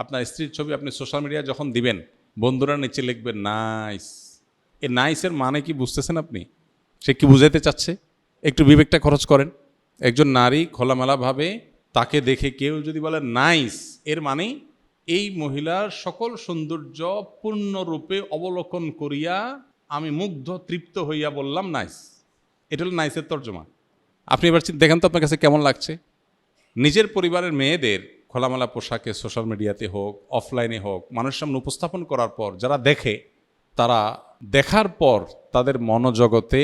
আপনার স্ত্রীর ছবি আপনি সোশ্যাল মিডিয়ায় যখন দিবেন, বন্ধুরা নিচে লিখবেন নাইস। এই নাইসের মানে কি বুঝতেছেন আপনি? সে কি বুঝাইতে চাচ্ছে? একটু বিবেকটা খরচ করেন। একজন নারী খোলামেলাভাবে তাকে দেখে কেউ যদি বলে নাইস, এর মানে এই মহিলার সকল সৌন্দর্য পূর্ণরূপে অবলোকন করিয়া আমি মুগ্ধ তৃপ্ত হইয়া বললাম নাইস। এটা হলো নাইসের তর্জমা। আপনি এবার দেখেন তো আপনার কাছে কেমন লাগছে। নিজের পরিবারের মেয়েদের খোলামেলা পোশাকে সোশ্যাল মিডিয়াতে হোক, অফলাইনে হোক, মানুষের সামনে উপস্থাপন করার পর যারা দেখে, তারা দেখার পর তাদের মনোজগতে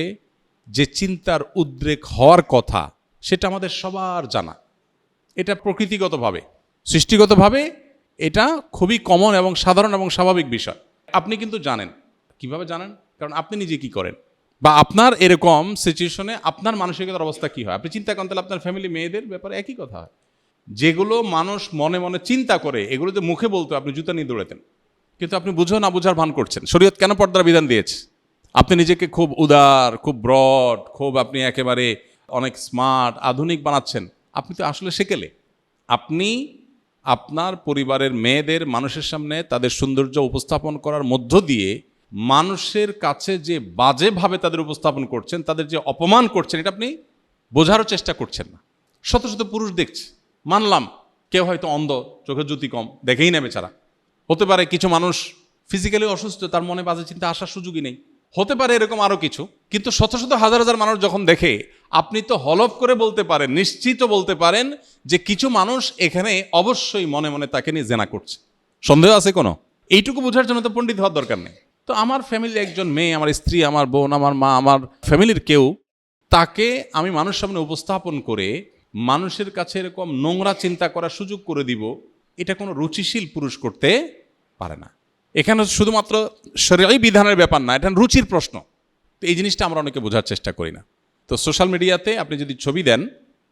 যে চিন্তার উদ্রেক হওয়ার কথা, সেটা আমাদের সবার জানা। এটা প্রকৃতিগতভাবে, সৃষ্টিগতভাবে এটা খুবই কমন এবং সাধারণ এবং স্বাভাবিক বিষয়। আপনি কিন্তু জানেন। কিভাবে জানেন? কারণ আপনি নিজে কি করেন, বা আপনার এরকম সিচুয়েশনে আপনার মানসিকতার অবস্থা কি হয়। আপনি চিন্তা করেন, তাহলে আপনার ফ্যামিলি মেয়েদের ব্যাপারে একই কথা হয়। যেগুলো মানুষ মনে মনে চিন্তা করে, এগুলো যে মুখে বলতো আপনি জুতা নিয়ে দৌড়াতেন, কিন্তু আপনি বুঝো না বুঝার ভান করছেন। শরীয়ত কেন পর্দার বিধান দিয়েছে? আপনি নিজেকে খুব উদার, খুব ব্রড, খুব আপনি একেবারে অনেক স্মার্ট, আধুনিক বানাচ্ছেন। আপনি তো আসলে সেকেলে। আপনি আপনার পরিবারের মেয়েদের মানুষের সামনে তাদের সৌন্দর্য উপস্থাপন করার মধ্য দিয়ে মানুষের কাছে যে বাজেভাবে তাদের উপস্থাপন করছেন, তাদের যে অপমান করছেন, এটা আপনি বোঝারও চেষ্টা করছেন না। শত শত পুরুষ দেখছে, মানলাম কেউ হয়তো অন্ধ, চোখের জ্যোতি কম, দেখেই না বেচারা। হতে পারে কিছু মানুষ ফিজিক্যালি অসুস্থ, তার মনে বাজে চিন্তা আসার সুযোগই নেই। হতে পারে এরকম আরও কিছু। কিন্তু শত শত হাজার হাজার মানুষ যখন দেখে, আপনি তো হলফ করে বলতে পারেন, নিশ্চিত বলতে পারেন যে কিছু মানুষ এখানে অবশ্যই মনে মনে তাকে নিয়ে জেনা করছে। সন্দেহ আছে কোনো? এইটুকু বোঝার জন্য তো পণ্ডিত হওয়ার দরকার নেই। তো আমার ফ্যামিলির একজন মেয়ে, আমার স্ত্রী, আমার বোন, আমার মা, আমার ফ্যামিলির কেউ, তাকে আমি মানুষের সামনে উপস্থাপন করে মানুষের কাছে এরকম নোংরা চিন্তা করার সুযোগ করে দিব, এটা কোনো রুচিশীল পুরুষ করতে পারে না। এখানে শুধুমাত্র শরীয়ী বিধানের ব্যাপার না, এটা রুচির প্রশ্ন। তো এই জিনিসটা আমরা অনেকে বোঝার চেষ্টা করি না। তো সোশ্যাল মিডিয়াতে আপনি যদি ছবি দেন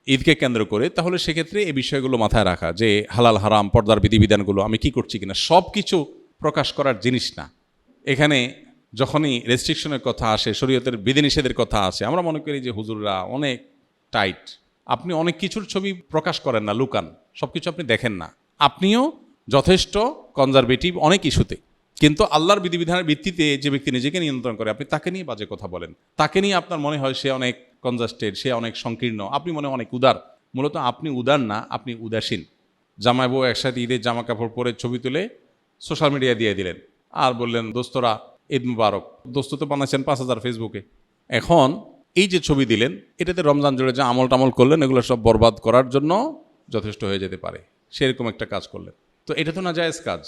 ঈদকে কেন্দ্র করে, তাহলে সেক্ষেত্রে এই বিষয়গুলো মাথায় রাখা, যে হালাল হারাম, পর্দার বিধিবিধানগুলো আমি কি করছি কিনা, সব কিছু প্রকাশ করার জিনিস না। এখানে যখনই রেস্ট্রিকশনের কথা আসে, শরীয়তের বিধিনিষেধের কথা আসে, আমরা মনে করি যে হুজুররা অনেক টাইট। আপনি অনেক কিছুর ছবি প্রকাশ করেন না, লুকান, সব কিছু আপনি দেখেন না। আপনিও যথেষ্ট কনজারভেটিভ অনেক ইস্যুতে। কিন্তু আল্লাহর বিধিবিধানের ভিত্তিতে যে ব্যক্তি নিজেকে নিয়ন্ত্রণ করে, আপনি তাকে নিয়ে বাজে কথা বলেন, তাকে নিয়ে আপনার মনে হয় সে অনেক কনজাস্টেড, সে অনেক সংকীর্ণ, আপনি মনে অনেক উদার। মূলত আপনি উদার না, আপনি উদাসীন। জামাই বউ একসাথে ঈদের জামা কাপড় পরে ছবি তুলে সোশ্যাল মিডিয়া দিয়ে দিলেন, আর বললেন দোস্তরা ঈদ মুবারক। দোস্ত তো বানাচ্ছেন 5,000 ফেসবুকে। এখন এই যে ছবি দিলেন, এটাতে রমজান জুড়ে যে আমল টামল করলেন, এগুলো সব বরবাদ করার জন্য যথেষ্ট হয়ে যেতে পারে। সেরকম একটা কাজ করলেন, তো এটা তো না জায়েজ কাজ।